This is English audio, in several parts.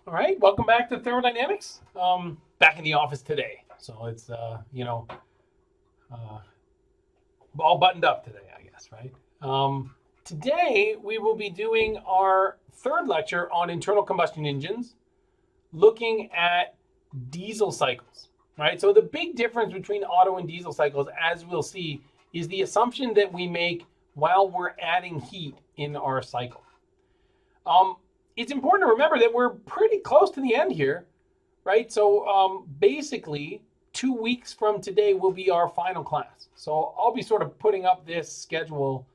All right, welcome back to Thermodynamics. Back in the office today, so it's uh, all buttoned up today, I guess, right? Today we will be doing our third lecture on internal combustion engines, looking at diesel cycles. Right. So the big difference between auto and diesel cycles, as we'll see, is the assumption that we make while we're adding heat in our cycle. It's important to remember that we're pretty close to the end here, right? So basically, 2 weeks from today will be our final class. So I'll be sort of putting up this schedule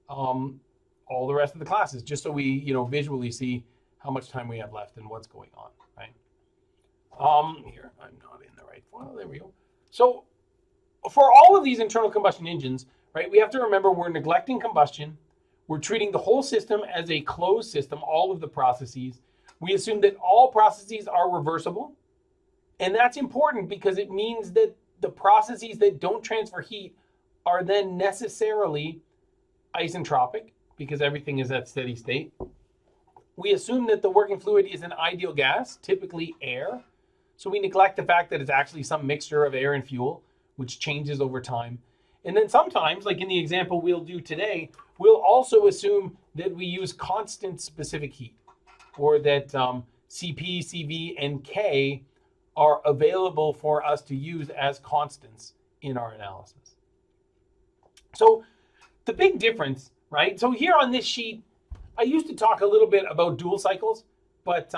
all the rest of the classes, just so we, visually see how much time we have left and what's going on, right? Here, I'm not in the right file. There we go. So for all of these internal combustion engines, right, we have to remember we're neglecting combustion. We're treating the whole system as a closed system, all of the processes. We assume that all processes are reversible. And that's important because it means that the processes that don't transfer heat are then necessarily isentropic because everything is at steady state. We assume that the working fluid is an ideal gas, typically air. So we neglect the fact that it's actually some mixture of air and fuel, which changes over time. And then sometimes, like in the example we'll do today, we'll also assume that we use constant specific heat, or that Cp, Cv, and K are available for us to use as constants in our analysis. So the big difference, right? So here on this sheet, I used to talk a little bit about dual cycles, but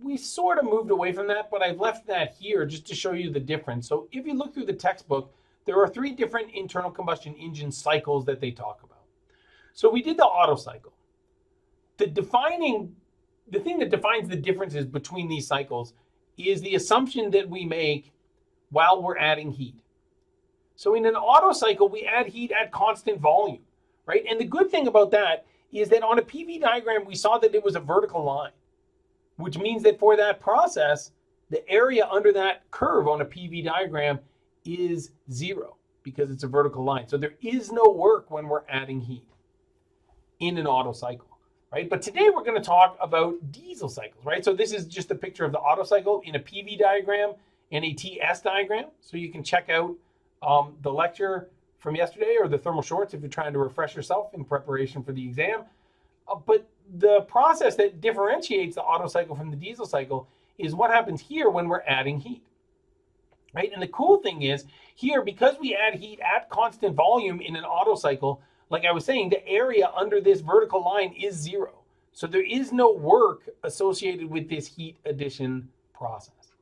we sort of moved away from that, but I've left that here just to show you the difference. So if you look through the textbook, there are 3 different internal combustion engine cycles that they talk about. So we did the Otto cycle. The thing that defines the differences between these cycles is the assumption that we make while we're adding heat. So in an Otto cycle, we add heat at constant volume, right? And the good thing about that is that on a PV diagram, we saw that it was a vertical line, which means that for that process, the area under that curve on a PV diagram is 0 because it's a vertical line. So there is no work when we're adding heat in an Otto cycle, right? But today we're going to talk about diesel cycles, right? So this is just a picture of the Otto cycle in a PV diagram and a TS diagram. So you can check out the lecture from yesterday or the thermal shorts if you're trying to refresh yourself in preparation for the exam. But the process that differentiates the Otto cycle from the diesel cycle is what happens here when we're adding heat. Right? And the cool thing is here, because we add heat at constant volume in an Otto cycle, like I was saying, the area under this vertical line is 0. So there is no work associated with this heat addition process.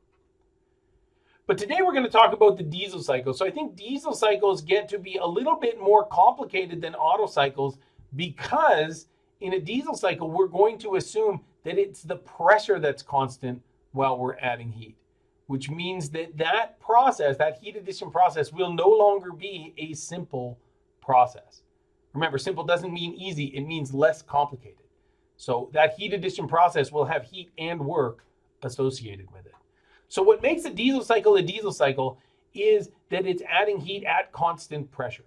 But today we're going to talk about the diesel cycle. So I think diesel cycles get to be a little bit more complicated than Otto cycles because in a diesel cycle, we're going to assume that it's the pressure that's constant while we're adding heat, which means that that process, that heat addition process, will no longer be a simple process. Remember, simple doesn't mean easy, it means less complicated. So that heat addition process will have heat and work associated with it. So what makes a diesel cycle is that it's adding heat at constant pressure,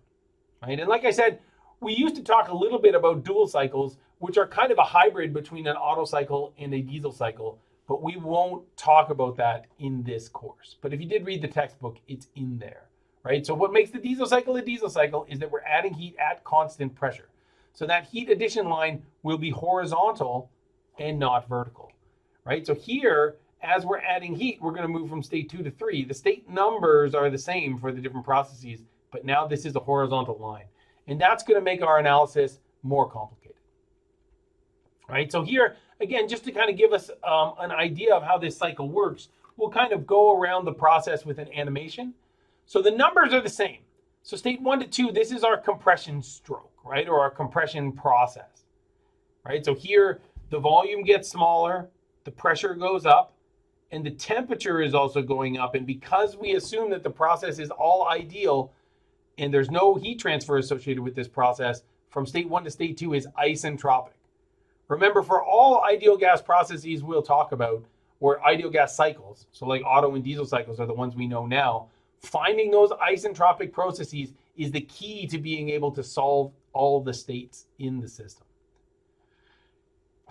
right? And like I said, we used to talk a little bit about dual cycles, which are kind of a hybrid between an Otto cycle and a diesel cycle, but we won't talk about that in this course. But if you did read the textbook, it's in there, right? So what makes the diesel cycle a diesel cycle is that we're adding heat at constant pressure. So that heat addition line will be horizontal and not vertical, right? So here, as we're adding heat, we're going to move from state 2 to 3. The state numbers are the same for the different processes, but now this is a horizontal line. And that's going to make our analysis more complicated, right? So here, again, just to kind of give us an idea of how this cycle works, we'll kind of go around the process with an animation. So the numbers are the same. So state 1 to 2, this is our compression stroke, right? Or our compression process, right? So here, the volume gets smaller, the pressure goes up, and the temperature is also going up. And because we assume that the process is all ideal and there's no heat transfer associated with this process, from state 1 to state 2 is isentropic. Remember, for all ideal gas processes we'll talk about, or ideal gas cycles, so like Otto and diesel cycles are the ones we know now, finding those isentropic processes is the key to being able to solve all the states in the system.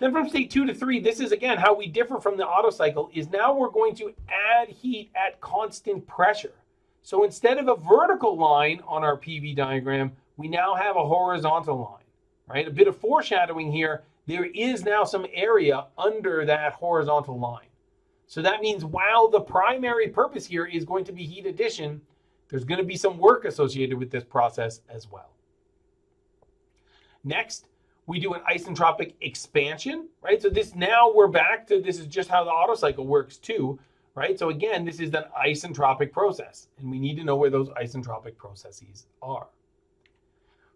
Then from state 2 to 3, this is again how we differ from the Otto cycle, is now we're going to add heat at constant pressure. So instead of a vertical line on our PV diagram, we now have a horizontal line, right? A bit of foreshadowing here. There is now some area under that horizontal line. So that means while the primary purpose here is going to be heat addition, there's going to be some work associated with this process as well. Next, we do an isentropic expansion, right? So this now we're back to, this is just how the Otto cycle works too, right? So again, this is an isentropic process, and we need to know where those isentropic processes are.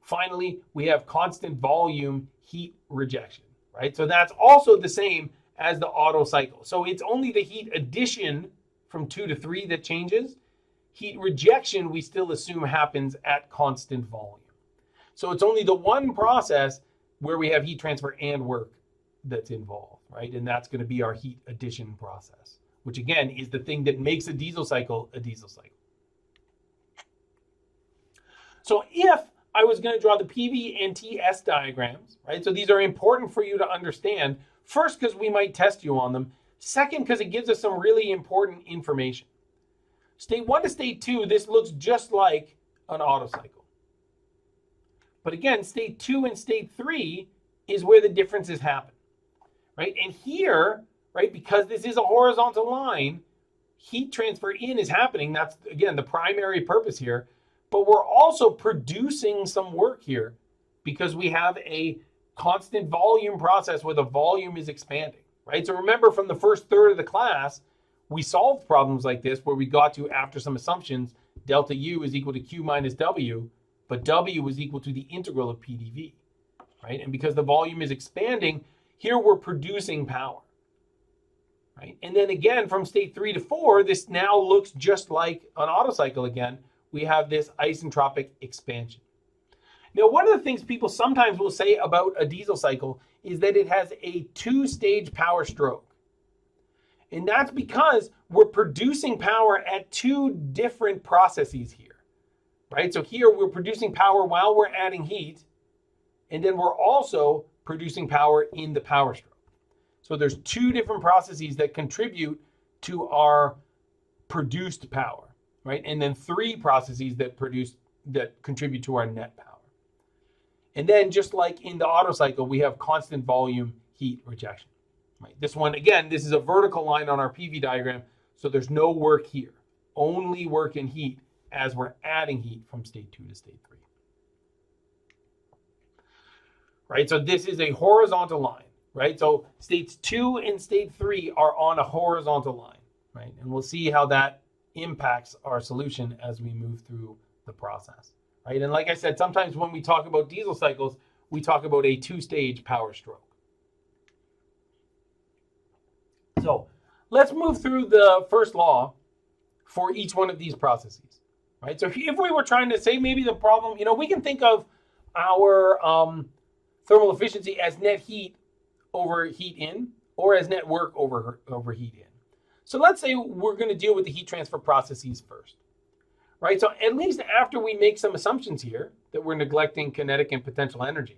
Finally, we have constant volume heat rejection, right? So that's also the same as the Otto cycle. So it's only the heat addition from 2 to 3 that changes. Heat rejection, we still assume happens at constant volume. So it's only the one process where we have heat transfer and work that's involved, right? And that's going to be our heat addition process, which again is the thing that makes a diesel cycle a diesel cycle. So if I was going to draw the PV and TS diagrams, right? So these are important for you to understand. First, because we might test you on them. Second, because it gives us some really important information. State 1 to state 2, this looks just like an Otto cycle. But again, state 2 and state 3 is where the differences happen, right? And here, right, because this is a horizontal line, heat transfer in is happening. That's, again, the primary purpose here. But we're also producing some work here because we have a constant volume process where the volume is expanding, right? So remember from the first third of the class, we solved problems like this where we got to, after some assumptions, delta U is equal to Q minus W, but W was equal to the integral of PdV, right? And because the volume is expanding, here we're producing power, right? And then again, from state 3 to 4, this now looks just like an Otto cycle again. We have this isentropic expansion. Now, one of the things people sometimes will say about a diesel cycle is that it has a 2-stage power stroke. And that's because we're producing power at 2 different processes here. Right? So here we're producing power while we're adding heat, and then we're also producing power in the power stroke. So there's 2 different processes that contribute to our produced power, right? And then 3 processes that contribute to our net power. And then just like in the Otto cycle, we have constant volume heat rejection. Right? This one, again, this is a vertical line on our PV diagram, so there's no work here, only work in heat as we're adding heat from state 2 to state 3. Right, so this is a horizontal line, right? So states 2 and state 3 are on a horizontal line, right? And we'll see how that impacts our solution as we move through the process, right? And like I said, sometimes when we talk about diesel cycles, we talk about a 2-stage power stroke. So let's move through the first law for each one of these processes. Right? So if we were trying to say maybe the problem, we can think of our thermal efficiency as net heat over heat in, or as net work over heat in. So let's say we're going to deal with the heat transfer processes first. Right? So at least after we make some assumptions here that we're neglecting kinetic and potential energy,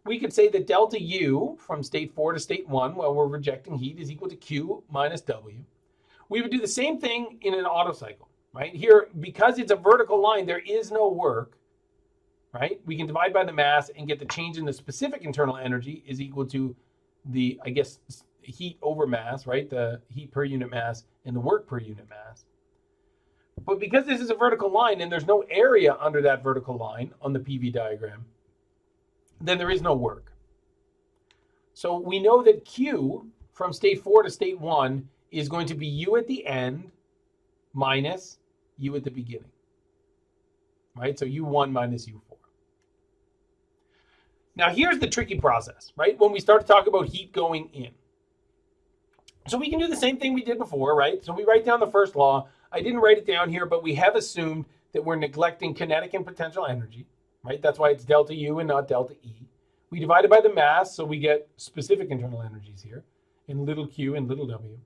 we could say that delta U from state 4 to state 1, while we're rejecting heat, is equal to Q minus W. We would do the same thing in an Otto cycle. Right here, because it's a vertical line, there is no work, right? We can divide by the mass and get the change in the specific internal energy is equal to the, I guess, heat over mass, right? The heat per unit mass and the work per unit mass. But because this is a vertical line and there's no area under that vertical line on the PV diagram, then there is no work. So we know that Q from state 4 to state 1 is going to be U at the end minus U at the beginning, right? So U1 minus U4. Now here's the tricky process, right? When we start to talk about heat going in. So we can do the same thing we did before, right? So we write down the first law. I didn't write it down here, but we have assumed that we're neglecting kinetic and potential energy, right? That's why it's delta U and not delta E. We divide it by the mass, so we get specific internal energies here in little q and little w.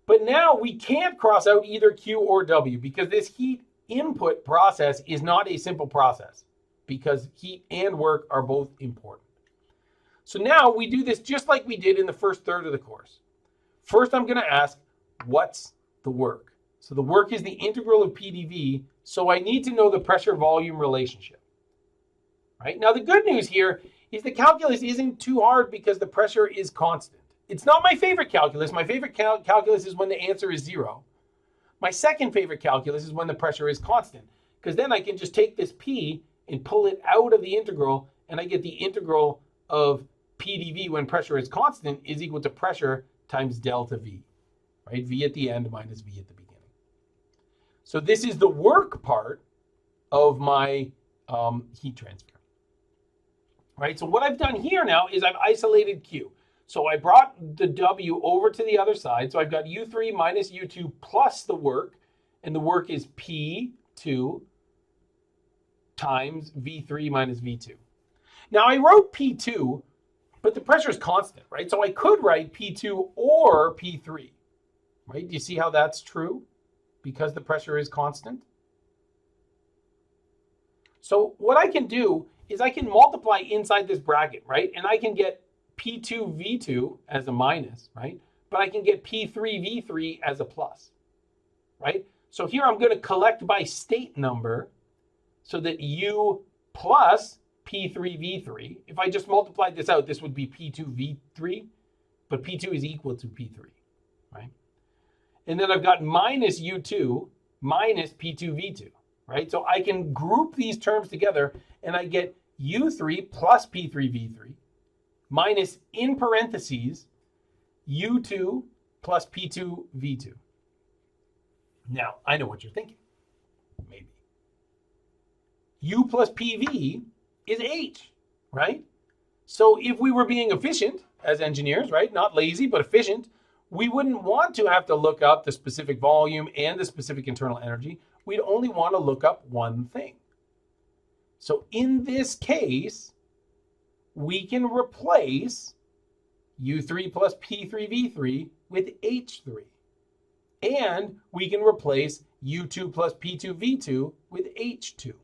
But now we can't cross out either Q or W because this heat input process is not a simple process because heat and work are both important. So now we do this just like we did in the first third of the course. First, I'm going to ask, what's the work? So the work is the integral of PdV, so I need to know the pressure-volume relationship. Right? Now, the good news here is the calculus isn't too hard because the pressure is constant. It's not my favorite calculus. My favorite calculus is when the answer is 0. My second favorite calculus is when the pressure is constant, because then I can just take this P and pull it out of the integral, and I get the integral of PdV when pressure is constant is equal to pressure times delta V, right? V at the end minus V at the beginning. So this is the work part of my heat transfer. Right, so what I've done here now is I've isolated Q. So I brought the W over to the other side. So I've got U3 minus U2 plus the work, and the work is P2 times V3 minus V2. Now I wrote P2, but the pressure is constant, right? So I could write P2 or P3, right? Do you see how that's true? Because the pressure is constant. So what I can do is I can multiply inside this bracket, right? And I can get P2 V2 as a minus, right? But I can get P3 V3 as a plus, right? So here I'm going to collect by state number so that U plus P3 V3. If I just multiplied this out, this would be P2 V3, but P2 is equal to P3, right? And then I've got minus U2 minus P2 V2, right? So I can group these terms together and I get U3 plus P3 V3 minus, in parentheses, U2 plus P2 V2. Now, I know what you're thinking, maybe. U plus PV is H, right? So if we were being efficient as engineers, right, not lazy, but efficient, we wouldn't want to have to look up the specific volume and the specific internal energy. We'd only want to look up one thing. So in this case, we can replace U3 plus P3 V3 with H3. And we can replace U2 plus P2 V2 with H2.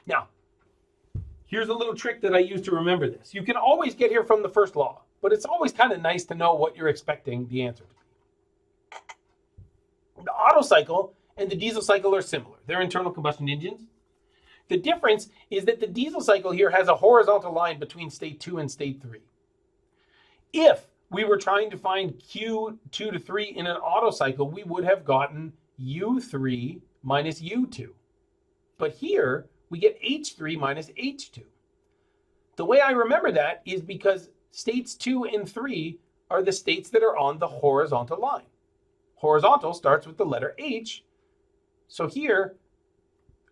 Now, here's a little trick that I use to remember this. You can always get here from the first law, but it's always kind of nice to know what you're expecting the answer to be. The Otto cycle and the diesel cycle are similar. They're internal combustion engines. The difference is that the diesel cycle here has a horizontal line between state 2 and state 3. If we were trying to find Q2 to 3 in an Otto cycle, we would have gotten U3 minus U2. But here, we get H3 minus H2. The way I remember that is because states 2 and 3 are the states that are on the horizontal line. Horizontal starts with the letter H. So here,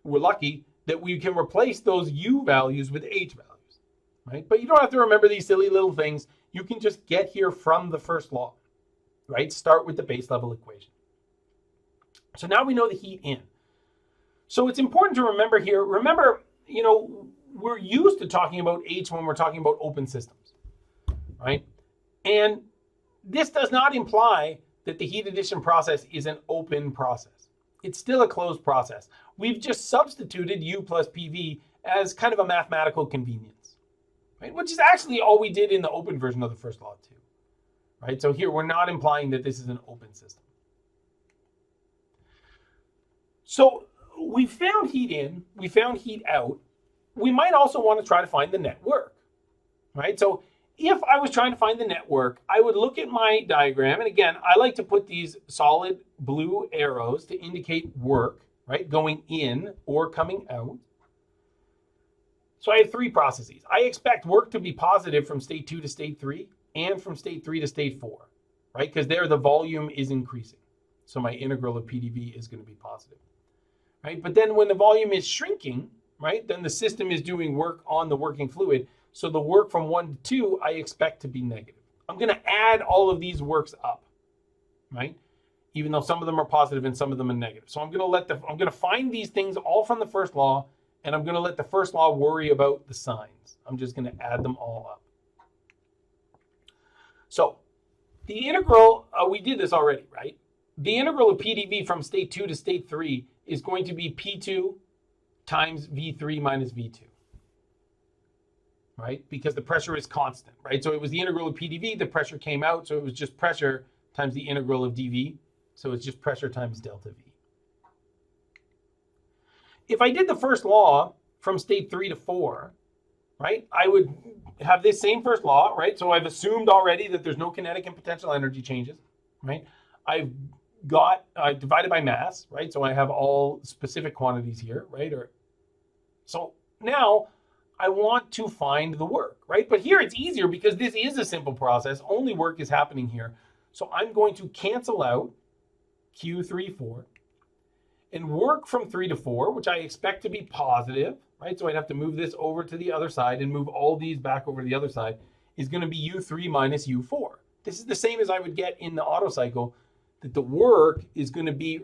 we're lucky that we can replace those U values with H values, right? But you don't have to remember these silly little things. You can just get here from the first law, right? Start with the base level equation. So now we know the heat in. So it's important to remember here, we're used to talking about H when we're talking about open systems, right? And this does not imply that the heat addition process is an open process. It's still a closed process. We've just substituted U plus PV as kind of a mathematical convenience, right? Which is actually all we did in the open version of the first law too, right? So here we're not implying that this is an open system. So we found heat in, we found heat out. We might also want to try to find the net work, right? So if I was trying to find the net work, I would look at my diagram. And again, I like to put these solid blue arrows to indicate work, right? Going in or coming out. So I have three processes. I expect work to be positive from state 2 to state 3 and from state 3 to state 4, right? Because there the volume is increasing. So my integral of PdV is going to be positive, right? But then when the volume is shrinking, right, then the system is doing work on the working fluid. So the work from 1 to 2, I expect to be negative. I'm going to add all of these works up, right? Even though some of them are positive and some of them are negative. So I'm going to find these things all from the first law, and I'm going to let the first law worry about the signs. I'm just going to add them all up. So the integral, we did this already, right? The integral of PdV from state 2 to state 3 is going to be P2 times V3 minus V2. right? Because the pressure is constant, right? So it was the integral of PdV, the pressure came out, so it was just pressure times the integral of dV. So it's just pressure times delta V. If I did the first law from state 3 to 4, right, I would have this same first law, right? So I've assumed already that there's no kinetic and potential energy changes, right? I divided by mass, right? So I have all specific quantities here, right? So now I want to find the work, right? But here it's easier because this is a simple process. Only work is happening here. So I'm going to cancel out Q3, 4, and work from 3 to 4, which I expect to be positive, right? So I'd have to move this over to the other side and move all these back over to the other side, is going to be U3 minus U4. This is the same as I would get in the Otto cycle, that the work is going to be,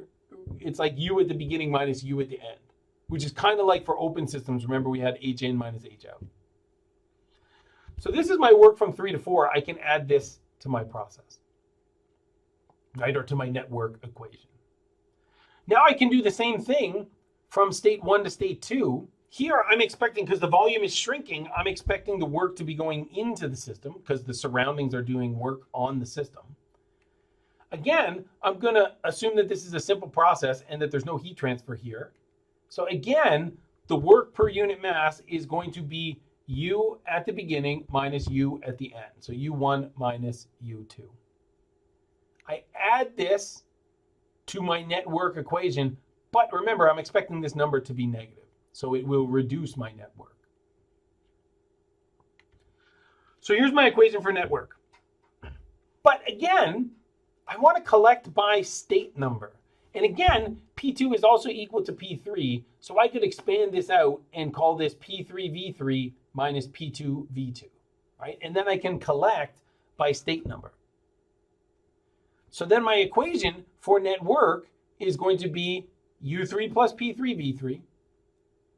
it's like U at the beginning minus U at the end, which is kind of like for open systems. Remember, we had H in minus H out. So this is my work from 3 to 4. I can add this to my process, right? Or to my network equation. Now I can do the same thing from state 1 to state 2. Here I'm expecting, because the volume is shrinking, I'm expecting the work to be going into the system because the surroundings are doing work on the system. Again, I'm going to assume that this is a simple process and that there's no heat transfer here. So again, the work per unit mass is going to be U at the beginning minus U at the end. So U1 minus U2. I add this to my network equation, but remember, I'm expecting this number to be negative. So it will reduce my network. So here's my equation for network. But again, I want to collect by state number. And again, P2 is also equal to P3. So I could expand this out and call this P3V3 minus P2V2, right? And then I can collect by state number. So then my equation for network is going to be U3 plus P3V3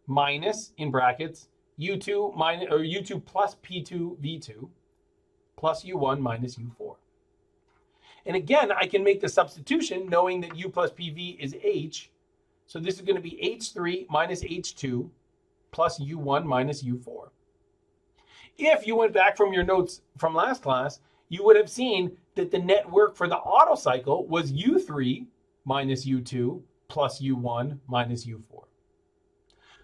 minus, in brackets, U2 minus, or U2 plus P2V2 plus U1 minus U4. And again, I can make the substitution knowing that U plus PV is H. So this is going to be H3 minus H2 plus U1 minus U4. If you went back from your notes from last class, you would have seen that the network for the Otto cycle was U3 minus U2 plus U1 minus U4.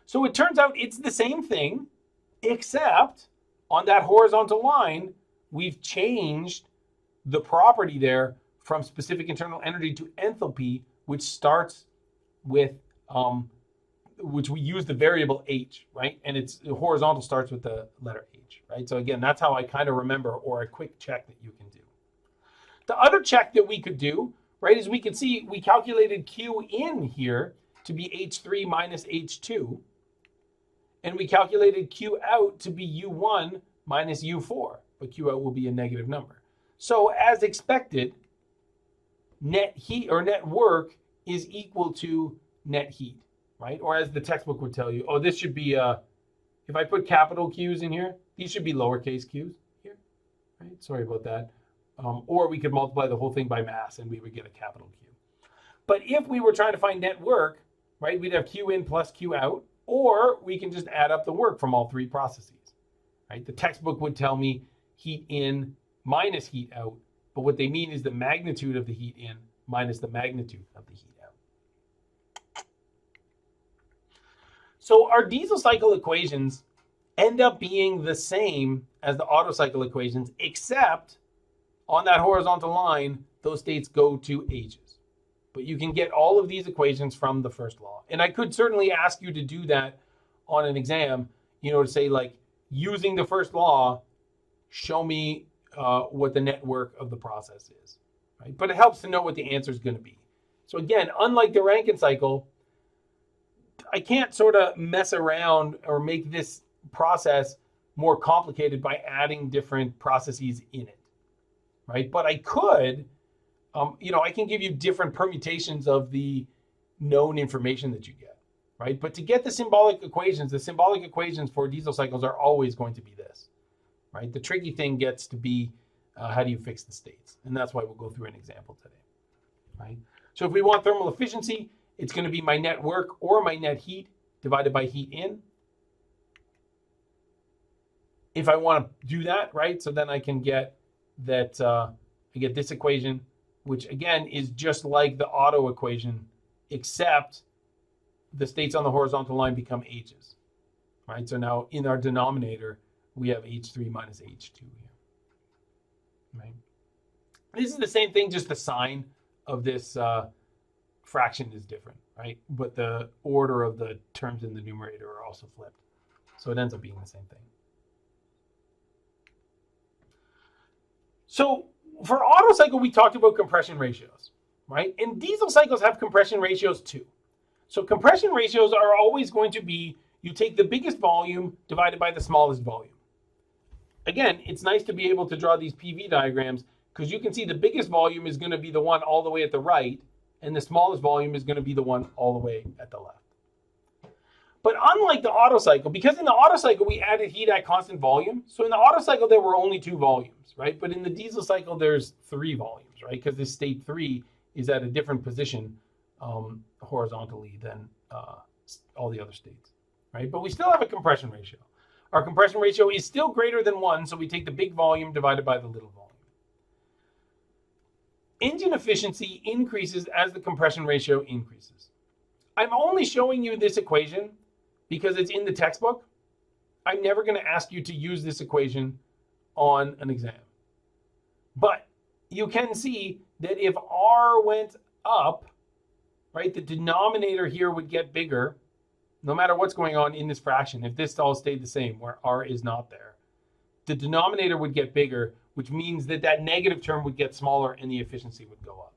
So it turns out it's the same thing, except on that horizontal line, we've changed the property there from specific internal energy to enthalpy, which starts with, which we use the variable H, right? And it's the horizontal starts with the letter H, right? So again, that's how I kind of remember, or a quick check that you can do. The other check that we could do, right, is we can see we calculated Q in here to be H3 minus H2, and we calculated Q out to be U1 minus U4, but Q out will be a negative number. So as expected, net heat or net work is equal to net heat, right? Or as the textbook would tell you, oh, this should be, if I put capital Q's in here, these should be lowercase q's here, right? Sorry about that. Or we could multiply the whole thing by mass and we would get a capital Q. But if we were trying to find net work, right, we'd have Q in plus Q out, or we can just add up the work from all three processes, right? The textbook would tell me heat in minus heat out, but what they mean is the magnitude of the heat in minus the magnitude of the heat out. So our diesel cycle equations end up being the same as the Otto cycle equations, except on that horizontal line, those states go to H's. But you can get all of these equations from the first law. And I could certainly ask you to do that on an exam, you know, to say like, using the first law, show me what the network of the process is, right? But it helps to know what the answer is going to be. So again, unlike the Rankine cycle, I can't sort of mess around or make this process more complicated by adding different processes in it, right? But I could, you know, I can give you different permutations of the known information that you get, right? But to get the symbolic equations for diesel cycles are always going to be this, right? The tricky thing gets to be how do you fix the states? And that's why we'll go through an example today, right? So if we want thermal efficiency, it's going to be my net work or my net heat divided by heat in. if I want to do that, right? So then I can get that, I get this equation, which again is just like the auto equation, except the states on the horizontal line become h's, right? So now in our denominator, we have h3 minus h2 here, right? This is the same thing, just the sign of this fraction is different, right? But the order of the terms in the numerator are also flipped. So it ends up being the same thing. So for Otto cycle, we talked about compression ratios, right? And diesel cycles have compression ratios too. So compression ratios are always going to be, you take the biggest volume divided by the smallest volume. Again, it's nice to be able to draw these PV diagrams because you can see the biggest volume is going to be the one all the way at the right, and the smallest volume is going to be the one all the way at the left. But unlike the Otto cycle, because in the Otto cycle we added heat at constant volume, so in the Otto cycle there were only 2 volumes, right? But in the diesel cycle there's 3 volumes, right? Because this state 3 is at a different position horizontally than all the other states, right? But we still have a compression ratio. Our compression ratio is still greater than 1, so we take the big volume divided by the little volume. Engine efficiency increases as the compression ratio increases. I'm only showing you this equation because it's in the textbook. I'm never going to ask you to use this equation on an exam. But you can see that if R went up, right, the denominator here would get bigger no matter what's going on in this fraction. If this all stayed the same, where R is not there, the denominator would get bigger, which means that that negative term would get smaller and the efficiency would go up.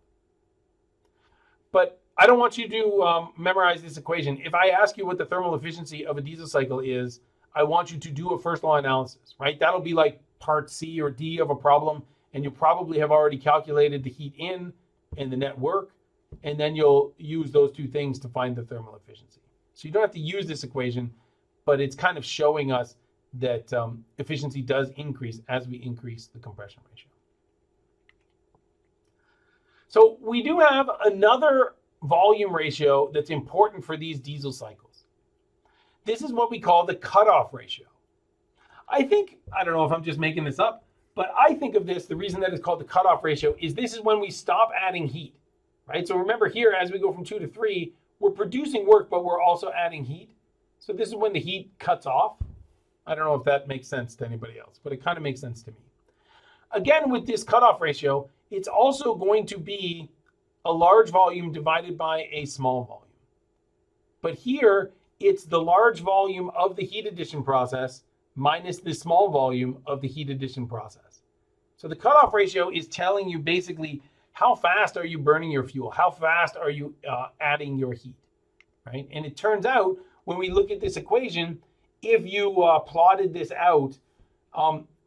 But I don't want you to memorize this equation. If I ask you what the thermal efficiency of a diesel cycle is, I want you to do a first law analysis, right? That'll be like part C or D of a problem, and you probably have already calculated the heat in and the net work, and then you'll use those 2 things to find the thermal efficiency. So you don't have to use this equation, but it's kind of showing us that efficiency does increase as we increase the compression ratio. So we do have another volume ratio that's important for these diesel cycles. This is what we call the cutoff ratio. I don't know if I'm just making this up, but I think of this, the reason that it's called the cutoff ratio is this is when we stop adding heat, right? So remember here, as we go from 2 to 3, we're producing work, but we're also adding heat. So this is when the heat cuts off. I don't know if that makes sense to anybody else, but it kind of makes sense to me. Again, with this cutoff ratio, it's also going to be a large volume divided by a small volume. But here, it's the large volume of the heat addition process minus the small volume of the heat addition process. So the cutoff ratio is telling you basically how fast are you burning your fuel? How fast are you adding your heat, right? And it turns out, when we look at this equation, if you plotted this out,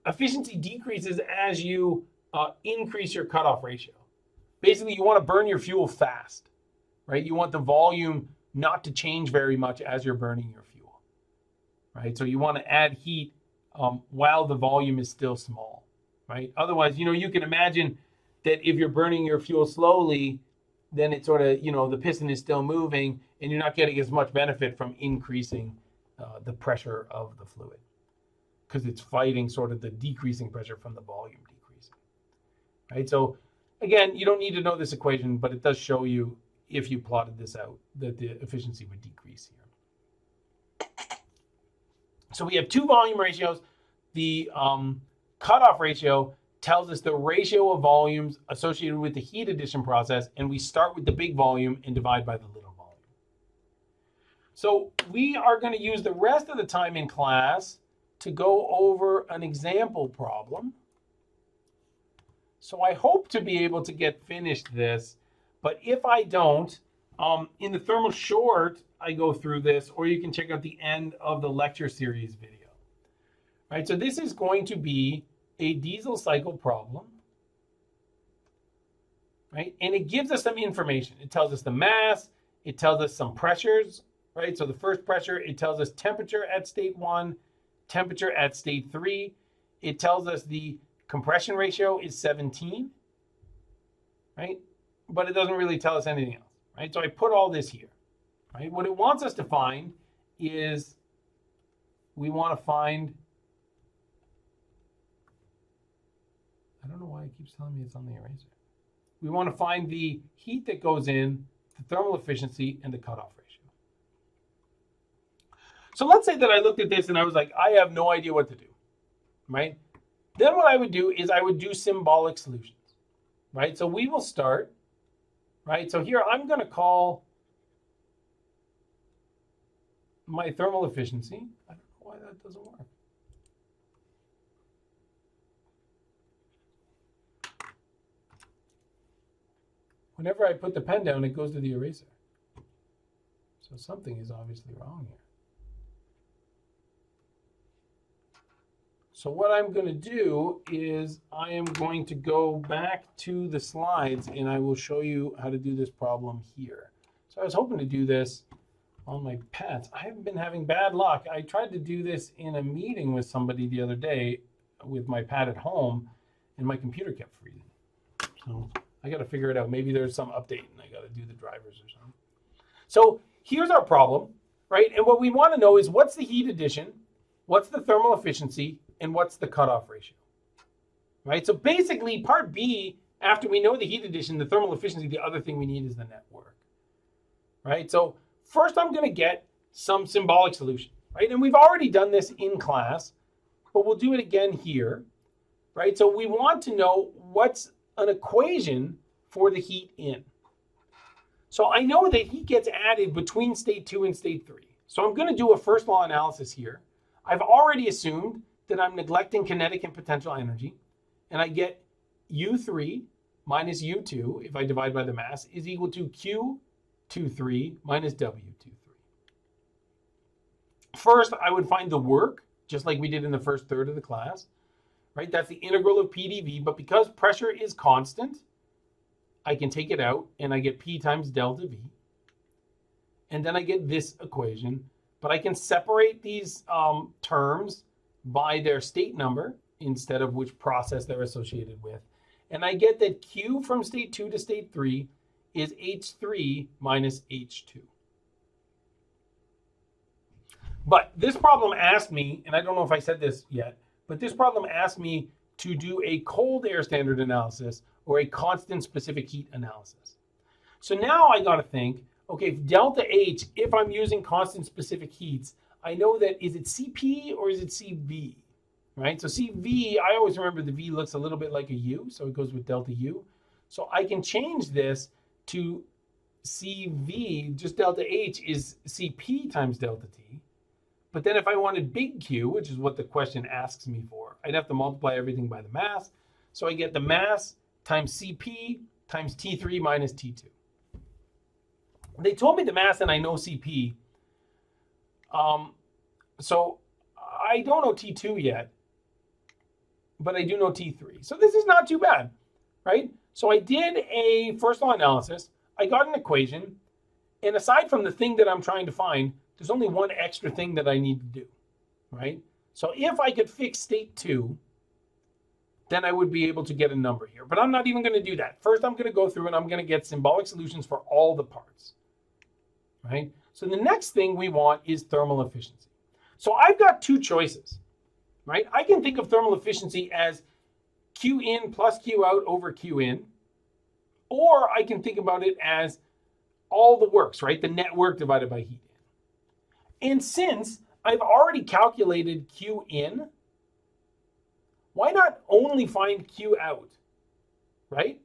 efficiency decreases as you increase your cutoff ratio. Basically, you want to burn your fuel fast, right? You want the volume not to change very much as you're burning your fuel, right? So you want to add heat while the volume is still small, right? Otherwise, you can imagine that if you're burning your fuel slowly, then it sort of, the piston is still moving and you're not getting as much benefit from increasing the pressure of the fluid because it's fighting sort of the decreasing pressure from the volume decreasing, right? So again, you don't need to know this equation, but it does show you, if you plotted this out, that the efficiency would decrease here. So we have 2 volume ratios. The cutoff ratio tells us the ratio of volumes associated with the heat addition process, and we start with the big volume and divide by the little volume. So we are going to use the rest of the time in class to go over an example problem. So I hope to be able to get finished this, but if I don't, in the thermal short, I go through this, or you can check out the end of the lecture series video. Right, so this is going to be a diesel cycle problem, right? And it gives us some information. It tells us the mass, it tells us some pressures, right? So the first pressure, it tells us temperature at state 1, temperature at state 3. It tells us the compression ratio is 17, right? But it doesn't really tell us anything else, right? So I put all this here, right? What it wants us to find is we want to find it keeps telling me it's on the eraser. We want to find the heat that goes in, the thermal efficiency, and the cutoff ratio. So let's say that I looked at this and I was like, I have no idea what to do, right? Then what I would do is I would do symbolic solutions, right? So we will start, right? So here I'm going to call my thermal efficiency. I don't know why that doesn't work. Whenever I put the pen down, it goes to the eraser. So something is obviously wrong here. So what I'm going to do is I am going to go back to the slides and I will show you how to do this problem here. So I was hoping to do this on my pads. I haven't been having bad luck. I tried to do this in a meeting with somebody the other day with my pad at home and my computer kept freezing. So I got to figure it out. Maybe there's some update and I got to do the drivers or something. So here's our problem, right? And what we want to know is what's the heat addition, what's the thermal efficiency, and what's the cutoff ratio, right? So basically part B, after we know the heat addition, the thermal efficiency, the other thing we need is the net work, right? So first I'm going to get some symbolic solution, right? And we've already done this in class, but we'll do it again here, right? So we want to know what's an equation for the heat in. So I know that heat gets added between state 2 and state 3. So I'm going to do a first law analysis here. I've already assumed that I'm neglecting kinetic and potential energy, and I get U3 minus U2, if I divide by the mass, is equal to Q23 minus W23. First, I would find the work, just like we did in the first third of the class, right? That's the integral of P dV, but because pressure is constant, I can take it out, and I get P times delta V. And then I get this equation, but I can separate these terms by their state number instead of which process they're associated with. And I get that Q from state 2 to state 3 is H3 minus H2. But this problem asked me, and I don't know if I said this yet, but this problem asked me to do a cold air standard analysis or a constant specific heat analysis. So now I got to think, okay, delta H, if I'm using constant specific heats, I know that is it CP or is it CV, right? So CV, I always remember the V looks a little bit like a U, so it goes with delta U. So I can change this to CV, just delta H is CP times delta T. But then if I wanted big Q, which is what the question asks me for, I'd have to multiply everything by the mass. So I get the mass times CP times T3 minus T2. They told me the mass and I know CP. So I don't know T2 yet, but I do know T3. So this is not too bad, right? So I did a first law analysis. I got an equation. And aside from the thing that I'm trying to find, there's only one extra thing that I need to do, right? So if I could fix state 2, then I would be able to get a number here. But I'm not even going to do that. First, I'm going to go through and I'm going to get symbolic solutions for all the parts, right? So the next thing we want is thermal efficiency. So I've got two choices, right? I can think of thermal efficiency as Q in plus Q out over Q in, or I can think about it as all the works, right? The net work divided by heat in. And since I've already calculated Q in, why not only find Q out, right?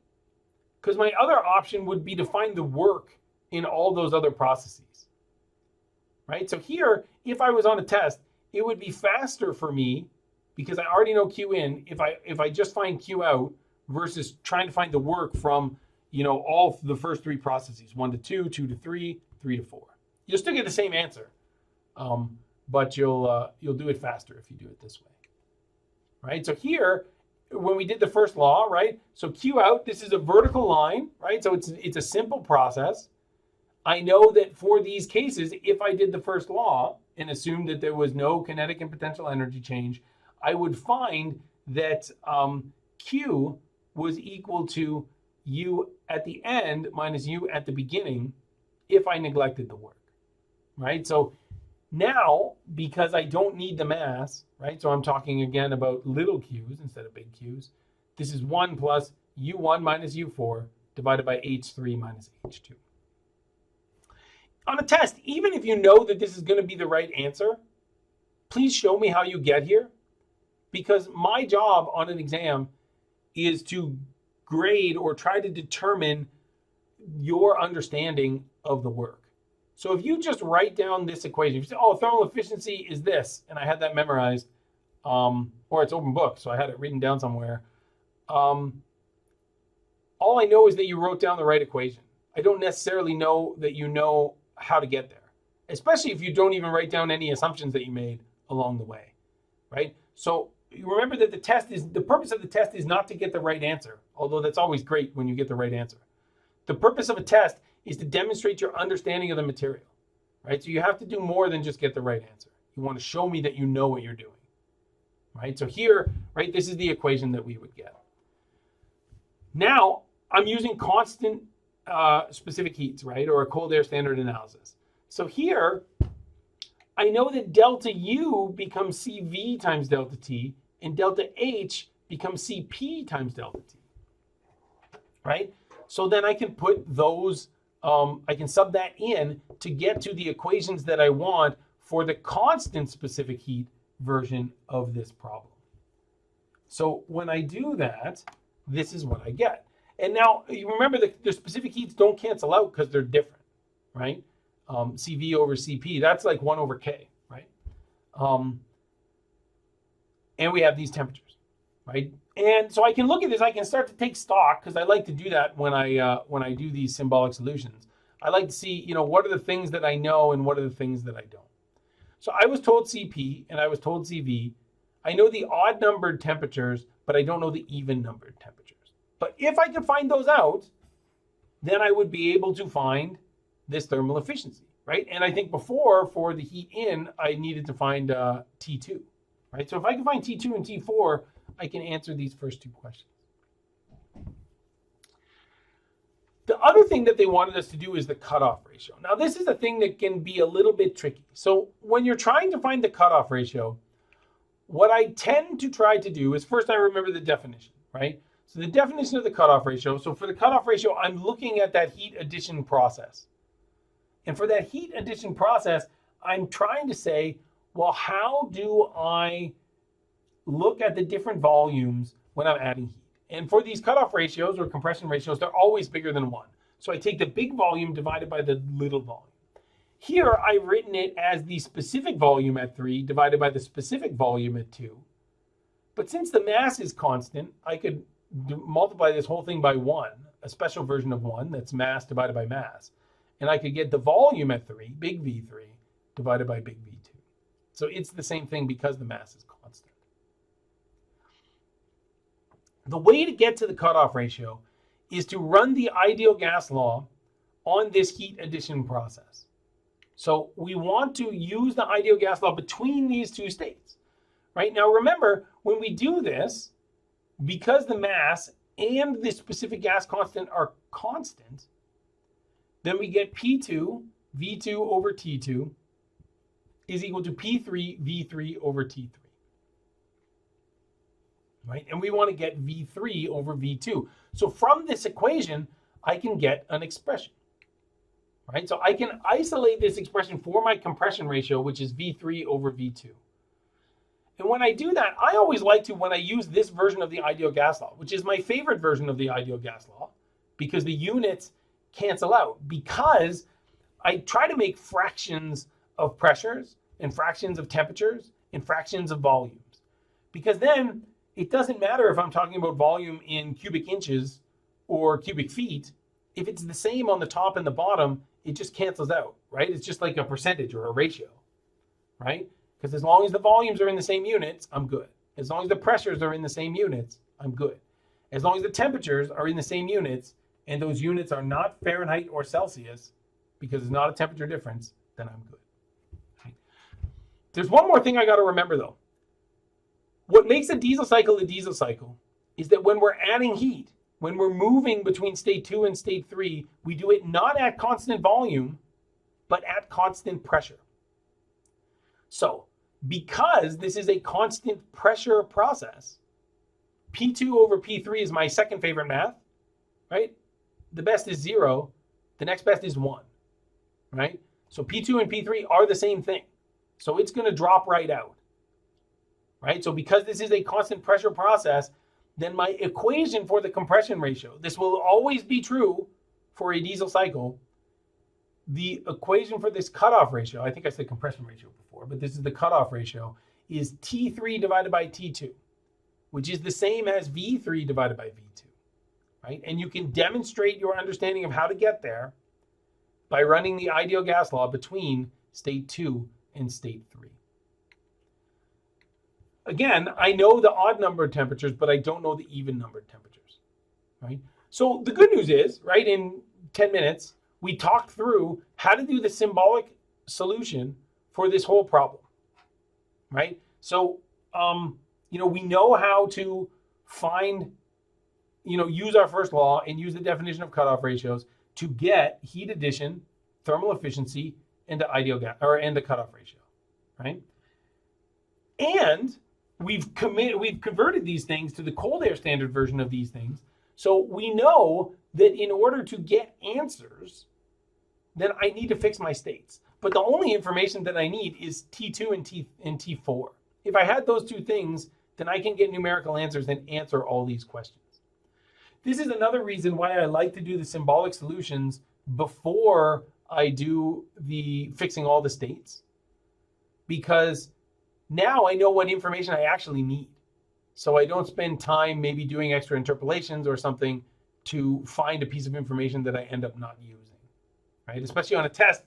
Because my other option would be to find the work in all those other processes, right? So here, if I was on a test, it would be faster for me because I already know Q in if I just find Q out versus trying to find the work from, you know, all the first three processes, 1 to 2, 2 to 3, 3 to 4. You'll still get the same answer, but you'll do it faster if you do it this way, right? So here, when we did the first law, right? So Q out, this is a vertical line, right? So it's a simple process. I know that for these cases, if I did the first law and assumed that there was no kinetic and potential energy change, I would find that Q was equal to U at the end minus U at the beginning if I neglected the work, right? So now, because I don't need the mass, right? So I'm talking again about little q's instead of big q's. This is 1 plus U1 minus U4 divided by H3 minus H2. On a test, even if you know that this is going to be the right answer, please show me how you get here, because my job on an exam is to grade or try to determine your understanding of the work. So if you just write down this equation, if you say, oh, thermal efficiency is this, and I had that memorized, or it's open book, so I had it written down somewhere, all I know is that you wrote down the right equation. I don't necessarily know that you know how to get there, especially if you don't even write down any assumptions that you made along the way, right? So you remember that the purpose of the test is not to get the right answer, although that's always great when you get the right answer. The purpose of a test is to demonstrate your understanding of the material, right? So you have to do more than just get the right answer. You want to show me that you know what you're doing, right? So here, right, this is the equation that we would get. Now, I'm using constant specific heats, right, or a cold air standard analysis. So here, I know that delta U becomes CV times delta T, and delta H becomes CP times delta T, right? So then I can put those, I can sub that in to get to the equations that I want for the constant specific heat version of this problem. So when I do that, this is what I get. And now you remember that the specific heats don't cancel out because they're different, right? CV over CP, that's like 1 over K, right? And we have these temperatures, right? And so I can look at this, I can start to take stock, because I like to do that when I do these symbolic solutions. I like to see, what are the things that I know and what are the things that I don't. So I was told CP and I was told CV. I know the odd numbered temperatures, but I don't know the even numbered temperatures. But if I could find those out, then I would be able to find this thermal efficiency, right? And I think before, for the heat in, I needed to find T2, right? So if I can find T2 and T4, I can answer these first two questions. The other thing that they wanted us to do is the cutoff ratio. Now, this is a thing that can be a little bit tricky. So when you're trying to find the cutoff ratio, what I tend to try to do is first I remember the definition, right? So the definition of the cutoff ratio, so for the cutoff ratio, I'm looking at that heat addition process. And for that heat addition process, I'm trying to say, well, how do I look at the different volumes when I'm adding heat? And for these cutoff ratios or compression ratios, they're always bigger than 1. So I take the big volume divided by the little volume. Here, I've written it as the specific volume at 3 divided by the specific volume at 2. But since the mass is constant, I could multiply this whole thing by 1, a special version of 1, that's mass divided by mass. And I could get the volume at 3, big V3, divided by big V2. So it's the same thing because the mass is constant. The way to get to the cutoff ratio is to run the ideal gas law on this heat addition process. So we want to use the ideal gas law between these two states, right? Now remember, when we do this, because the mass and the specific gas constant are constant, then we get P2 V2 over T2 is equal to P3 V3 over T3. Right? And we want to get V3 over V2. So from this equation, I can get an expression. Right? So I can isolate this expression for my compression ratio, which is V3 over V2. And when I do that, I always like to, when I use this version of the ideal gas law, which is my favorite version of the ideal gas law, because the units cancel out, because I try to make fractions of pressures and fractions of temperatures and fractions of volumes. Because then it doesn't matter if I'm talking about volume in cubic inches or cubic feet. If it's the same on the top and the bottom, it just cancels out, right? It's just like a percentage or a ratio, right? Because as long as the volumes are in the same units, I'm good. As long as the pressures are in the same units, I'm good. As long as the temperatures are in the same units, and those units are not Fahrenheit or Celsius, because it's not a temperature difference, then I'm good. Okay. There's one more thing I got to remember, though. What makes a diesel cycle is that when we're adding heat, when we're moving between state 2 and state 3, we do it not at constant volume, but at constant pressure. So, because this is a constant pressure process, P2 over P3 is my second favorite math, right? The best is 0. The next best is 1, right? So P2 and P3 are the same thing. So it's going to drop right out, right? So because this is a constant pressure process, then my equation for the compression ratio, this will always be true for a diesel cycle. The equation for this cutoff ratio, I think I said compression ratio before, but this is the cutoff ratio, is T3 divided by T2, which is the same as V3 divided by V2, right? And you can demonstrate your understanding of how to get there by running the ideal gas law between state 2 and state 3. Again, I know the odd numbered temperatures, but I don't know the even numbered temperatures, right? So the good news is, right, in 10 minutes, we talked through how to do the symbolic solution for this whole problem, right? So, we know how to find, use our first law and use the definition of cutoff ratios to get heat addition, thermal efficiency, and the ideal gas, and the cutoff ratio, right? And we've converted these things to the cold air standard version of these things. So we know that in order to get answers, then I need to fix my states. But the only information that I need is T2 and T4. If I had those two things, then I can get numerical answers and answer all these questions. This is another reason why I like to do the symbolic solutions before I do the fixing all the states. Because now I know what information I actually need. So I don't spend time maybe doing extra interpolations or something to find a piece of information that I end up not using, right? Especially on a test,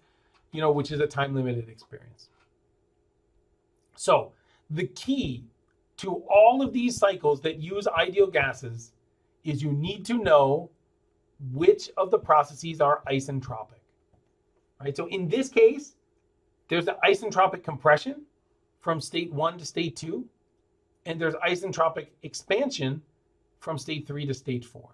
which is a time-limited experience. So the key to all of these cycles that use ideal gases is you need to know which of the processes are isentropic, right? So in this case, there's the isentropic compression from state 1 to state 2, and there's isentropic expansion from state 3 to state 4.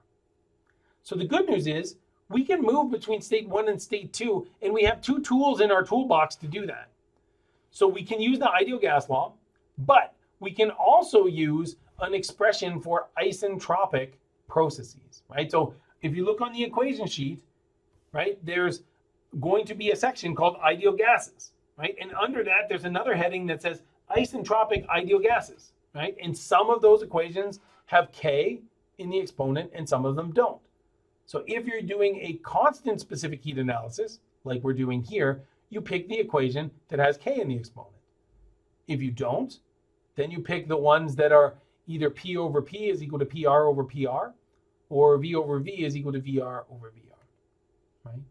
So the good news is we can move between state 1 and state 2, and we have two tools in our toolbox to do that. So we can use the ideal gas law, but we can also use an expression for isentropic processes, right? So if you look on the equation sheet, right, there's going to be a section called ideal gases, right? And under that, there's another heading that says isentropic ideal gases, right? And some of those equations have K in the exponent and some of them don't. So if you're doing a constant specific heat analysis, like we're doing here, you pick the equation that has K in the exponent. If you don't, then you pick the ones that are either P over P is equal to PR over PR, or V over V is equal to VR over VR, right?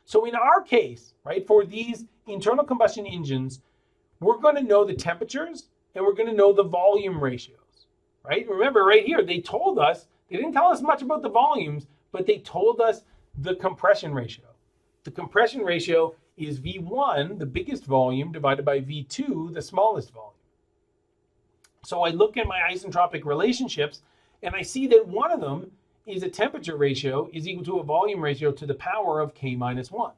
So in our case, right, for these internal combustion engines, we're going to know the temperatures and we're going to know the volume ratios, right? Remember right here, they told us, they didn't tell us much about the volumes, but they told us the compression ratio. The compression ratio is V1, the biggest volume, divided by V2, the smallest volume. So I look at my isentropic relationships and I see that one of them is a temperature ratio is equal to a volume ratio to the power of K minus 1.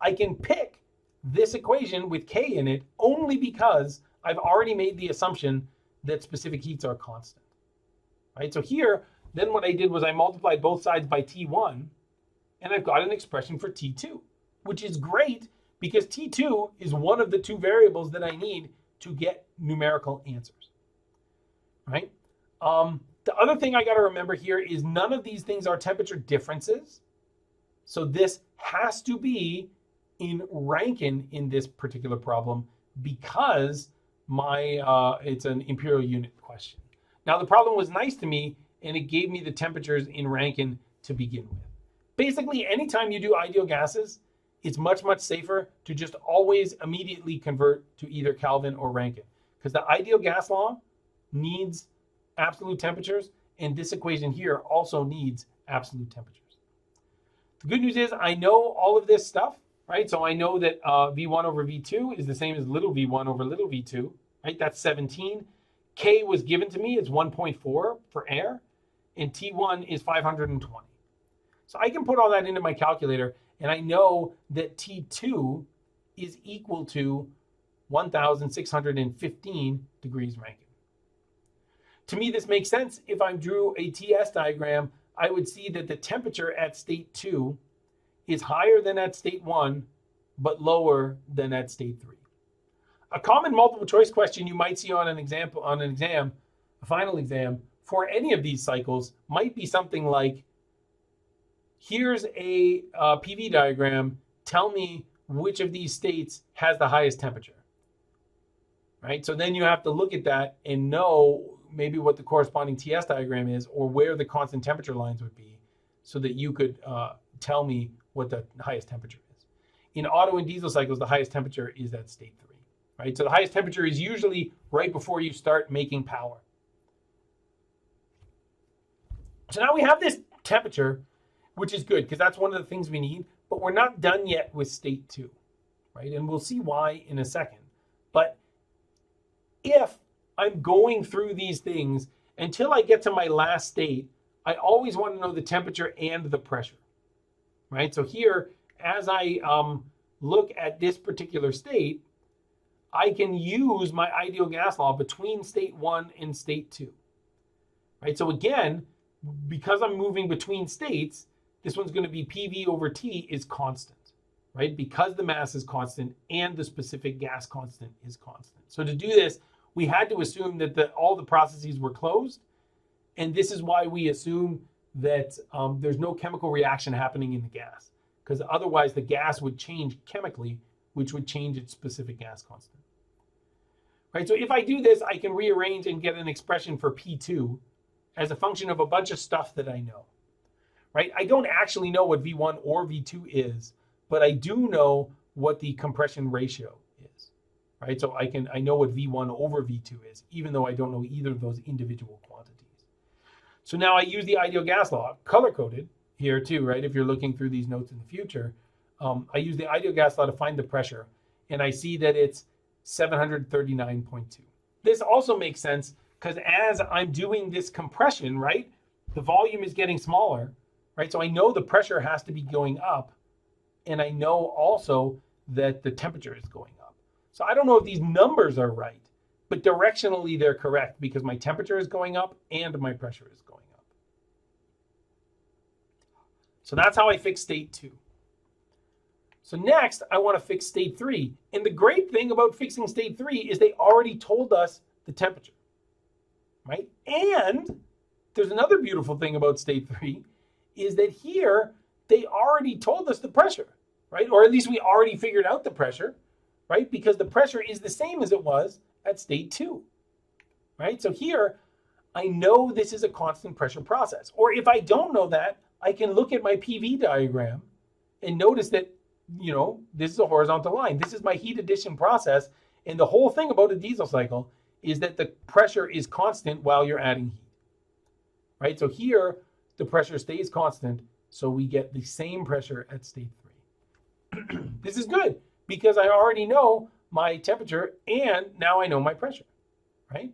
I can pick this equation with K in it only because I've already made the assumption that specific heats are constant, right? So here, then what I did was I multiplied both sides by T1 and I've got an expression for T2, which is great because T2 is one of the two variables that I need to get numerical answers, right? The other thing I got to remember here is none of these things are temperature differences. So this has to be in Rankine in this particular problem because it's an imperial unit question. Now the problem was nice to me and it gave me the temperatures in Rankine to begin with. Basically, anytime you do ideal gases, it's much, much safer to just always immediately convert to either Kelvin or Rankine because the ideal gas law needs absolute temperatures, and this equation here also needs absolute temperatures. The good news is I know all of this stuff, right? So I know that V1 over V2 is the same as little v1 over little v2, right? That's 17. K was given to me, it's 1.4 for air, and T1 is 520. So I can put all that into my calculator, and I know that T2 is equal to 1,615 degrees Rankine. to me, this makes sense. If I drew a TS diagram, I would see that the temperature at state 2 is higher than at state 1, but lower than at state 3. A common multiple choice question you might see on an exam, a final exam, for any of these cycles might be something like, here's a PV diagram, tell me which of these states has the highest temperature, right? So then you have to look at that and know maybe what the corresponding TS diagram is, or where the constant temperature lines would be, so that you could tell me what the highest temperature is. In auto and diesel cycles, the highest temperature is at state 3, right? So the highest temperature is usually right before you start making power. So now we have this temperature, which is good because that's one of the things we need, but we're not done yet with state 2, right? And we'll see why in a second. But if I'm going through these things until I get to my last state, I always want to know the temperature and the pressure, right? So here, as I look at this particular state, I can use my ideal gas law between state 1 and state 2, right? So again, because I'm moving between states, this one's going to be PV over T is constant, right? Because the mass is constant and the specific gas constant is constant. So to do this, we had to assume that all the processes were closed. And this is why we assume that there's no chemical reaction happening in the gas, because otherwise the gas would change chemically, which would change its specific gas constant, right? So if I do this, I can rearrange and get an expression for P2 as a function of a bunch of stuff that I know, right? I don't actually know what V1 or V2 is, but I do know what the compression ratio is, right? So I know what V1 over V2 is, even though I don't know either of those individual quantities. So now I use the ideal gas law, color-coded here too, right? If you're looking through these notes in the future, I use the ideal gas law to find the pressure, and I see that it's 739.2. This also makes sense because as I'm doing this compression, right, the volume is getting smaller, right? So I know the pressure has to be going up, and I know also that the temperature is going up. So I don't know if these numbers are right, but directionally they're correct because my temperature is going up and my pressure is going up. So that's how I fix state 2. So next, I want to fix state 3. And the great thing about fixing state 3 is they already told us the temperature, right? And there's another beautiful thing about state 3 is that here they already told us the pressure, right? Or at least we already figured out the pressure, right? Because the pressure is the same as it was at state 2, right? So here, I know this is a constant pressure process. Or if I don't know that, I can look at my PV diagram and notice that, you know, this is a horizontal line. This is my heat addition process. And the whole thing about a diesel cycle is that the pressure is constant while you're adding heat, right? So here, the pressure stays constant, so we get the same pressure at state 3. This is good because I already know my temperature and now I know my pressure, right?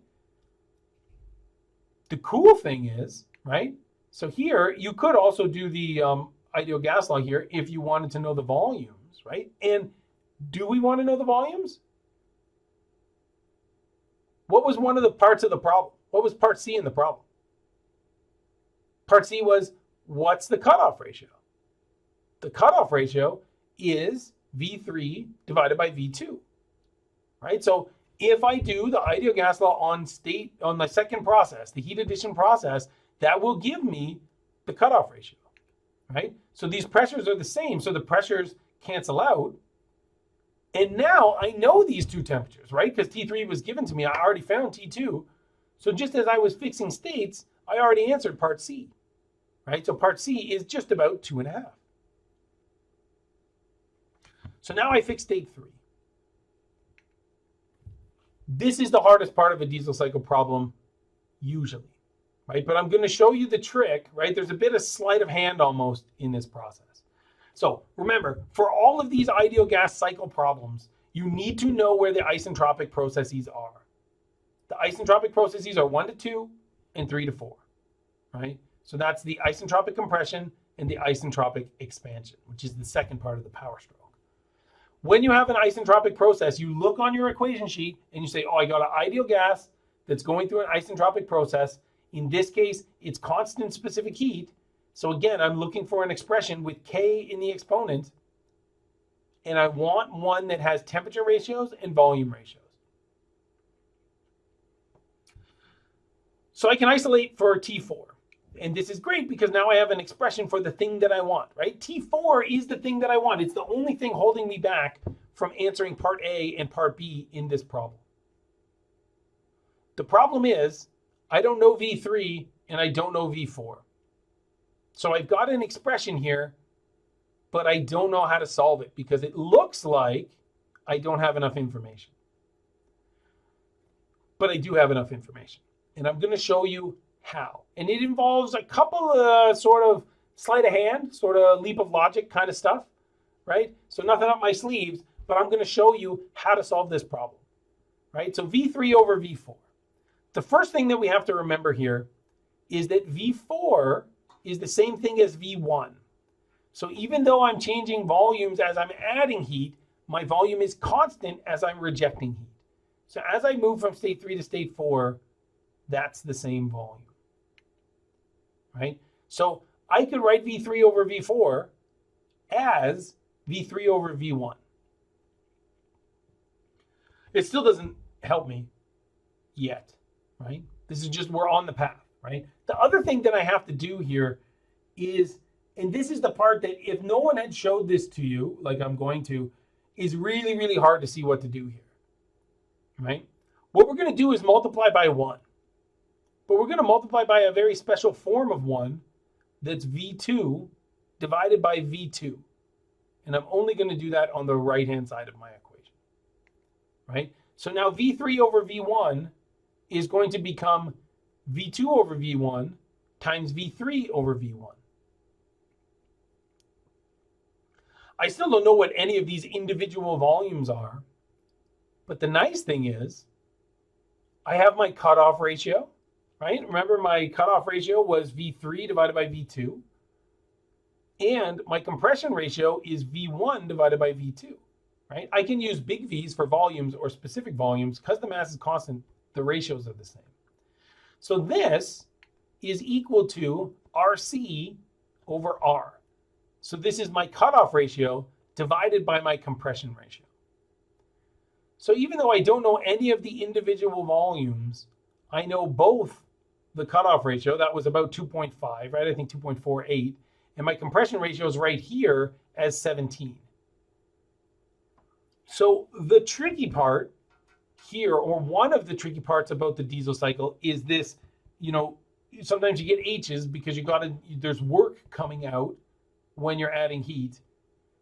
The cool thing is, right? So here, you could also do the ideal gas law here if you wanted to know the volumes, right? And do we want to know the volumes? What was one of the parts of the problem? What was part C in the problem? Part C was, what's the cutoff ratio? The cutoff ratio is V3 divided by V2, right? So if I do the ideal gas law on the second process, the heat addition process, that will give me the cutoff ratio, right? So these pressures are the same, so the pressures cancel out. And now I know these two temperatures, right? Because T3 was given to me. I already found T2. So just as I was fixing states, I already answered part C, right? So part C is just about 2.5. So now I fix state 3. This is the hardest part of a diesel cycle problem, usually, right? But I'm going to show you the trick, right? There's a bit of sleight of hand almost in this process. So remember, for all of these ideal gas cycle problems, you need to know where the isentropic processes are. The isentropic processes are 1 to 2 and 3 to 4, right? So that's the isentropic compression and the isentropic expansion, which is the second part of the power stroke. When you have an isentropic process, you look on your equation sheet and you say, oh, I got an ideal gas that's going through an isentropic process. In this case, it's constant specific heat. So again, I'm looking for an expression with K in the exponent, and I want one that has temperature ratios and volume ratios. So I can isolate for T4. And this is great because now I have an expression for the thing that I want, right? T4 is the thing that I want. It's the only thing holding me back from answering part A and part B in this problem. The problem is I don't know V3 and I don't know V4. So I've got an expression here, but I don't know how to solve it because it looks like I don't have enough information. But I do have enough information. And I'm going to show you how. And it involves a couple of sort of sleight of hand, sort of leap of logic kind of stuff, right? So nothing up my sleeves, but I'm going to show you how to solve this problem, right? So V3 over V4. The first thing that we have to remember here is that V4 is the same thing as V1. So even though I'm changing volumes as I'm adding heat, my volume is constant as I'm rejecting heat. So as I move from state 3 to state 4, that's the same volume, right? So I could write V3 over V4 as V3 over V1. It still doesn't help me yet, right? This is just, we're on the path, right? The other thing that I have to do here is, and this is the part that if no one had showed this to you, like I'm going to, is really, really hard to see what to do here, right? What we're going to do is multiply by 1. But we're going to multiply by a very special form of 1 that's V2 divided by V2. And I'm only going to do that on the right-hand side of my equation, right? So now V3 over V1 is going to become V2 over V1 times V3 over V1. I still don't know what any of these individual volumes are, but the nice thing is I have my cutoff ratio, right? Remember my cutoff ratio was V3 divided by V2, and my compression ratio is V1 divided by V2, right? I can use big V's for volumes or specific volumes because the mass is constant, the ratios are the same. So this is equal to RC over R. So this is my cutoff ratio divided by my compression ratio. So even though I don't know any of the individual volumes, I know both the cutoff ratio, that was about 2.5, right? I think 2.48. And my compression ratio is right here as 17. So the tricky part here, or one of the tricky parts about the diesel cycle is this, sometimes you get H's because there's work coming out when you're adding heat.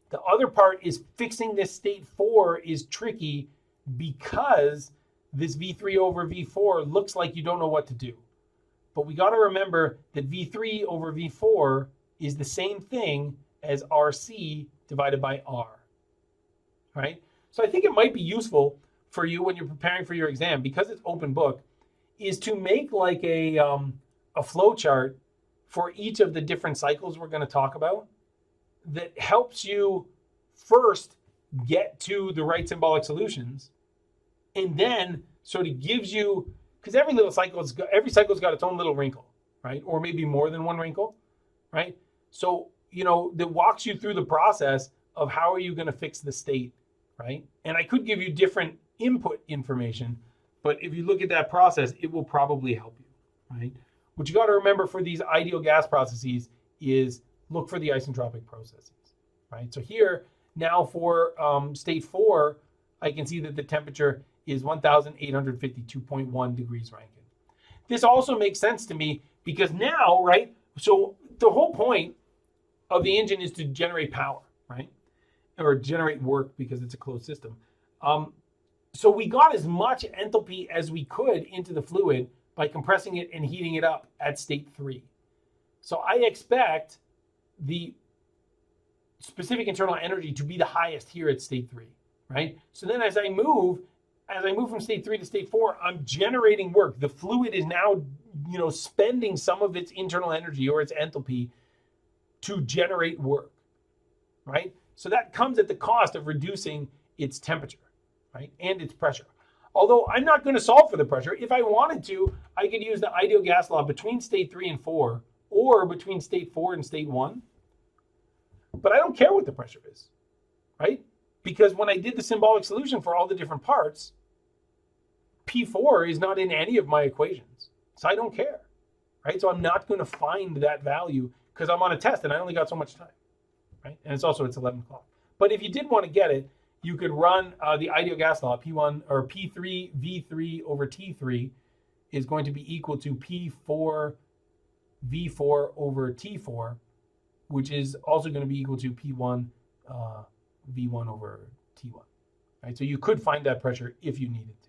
The other part is fixing this state 4 is tricky because this V3 over V4 looks like you don't know what to do. But we got to remember that V3 over V4 is the same thing as RC divided by R, right? So I think it might be useful for you when you're preparing for your exam, because it's open book, is to make like a flow chart for each of the different cycles we're going to talk about that helps you first get to the right symbolic solutions, and then sort of gives you, because every cycle's got its own little wrinkle, right? Or maybe more than one wrinkle, right? So, that walks you through the process of how are you going to fix the state, right? And I could give you different input information, but if you look at that process, it will probably help you, right? What you got to remember for these ideal gas processes is look for the isentropic processes, right? So here, now for state 4, I can see that the temperature is 1,852.1 degrees Rankine. This also makes sense to me because now, right, so the whole point of the engine is to generate power, right? Or generate work because it's a closed system. So we got as much enthalpy as we could into the fluid by compressing it and heating it up at state 3. So I expect the specific internal energy to be the highest here at state 3, right? So then as I move from state 3 to state 4, I'm generating work. The fluid is now, spending some of its internal energy or its enthalpy to generate work, right? So that comes at the cost of reducing its temperature, right? And its pressure. Although I'm not going to solve for the pressure. If I wanted to, I could use the ideal gas law between state 3 and 4, or between state 4 and state 1. But I don't care what the pressure is, right? Because when I did the symbolic solution for all the different parts, P4 is not in any of my equations. So I don't care, right? So I'm not going to find that value because I'm on a test and I only got so much time, right? And it's 11 o'clock. But if you did want to get it, you could run the ideal gas law. P1 or P3 V3 over T3 is going to be equal to P4 V4 over T4, which is also going to be equal to P1 V1 over T1. Right? So you could find that pressure if you needed to.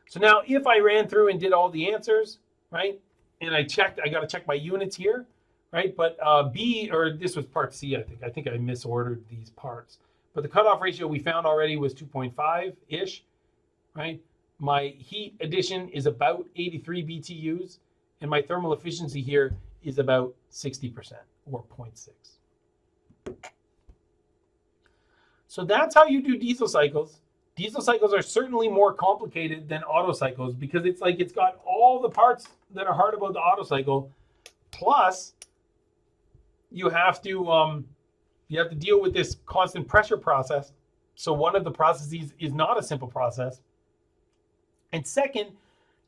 So now if I ran through and did all the answers, right, and I checked, I got to check my units here, right? But B, or this was part C, I think. I think I misordered these parts. But the cutoff ratio we found already was 2.5-ish, right? My heat addition is about 83 BTUs, and my thermal efficiency here is about 60%, or 0.6. So that's how you do diesel cycles. Diesel cycles are certainly more complicated than Otto cycles because it's like it's got all the parts that are hard about the Otto cycle, plus you have to deal with this constant pressure process. So one of the processes is not a simple process. And second,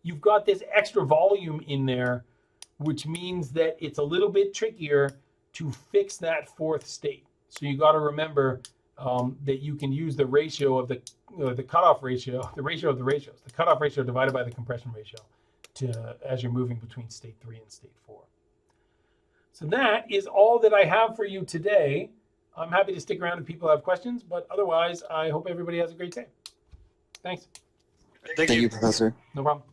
you've got this extra volume in there, which means that it's a little bit trickier to fix that fourth state. So you got to remember that you can use the ratio of the cutoff ratio, the ratio of the ratios, the cutoff ratio divided by the compression ratio as you're moving between state 3 and state 4. So that is all that I have for you today. I'm happy to stick around if people have questions, but otherwise, I hope everybody has a great day. Thanks. Thank you, Professor. No problem.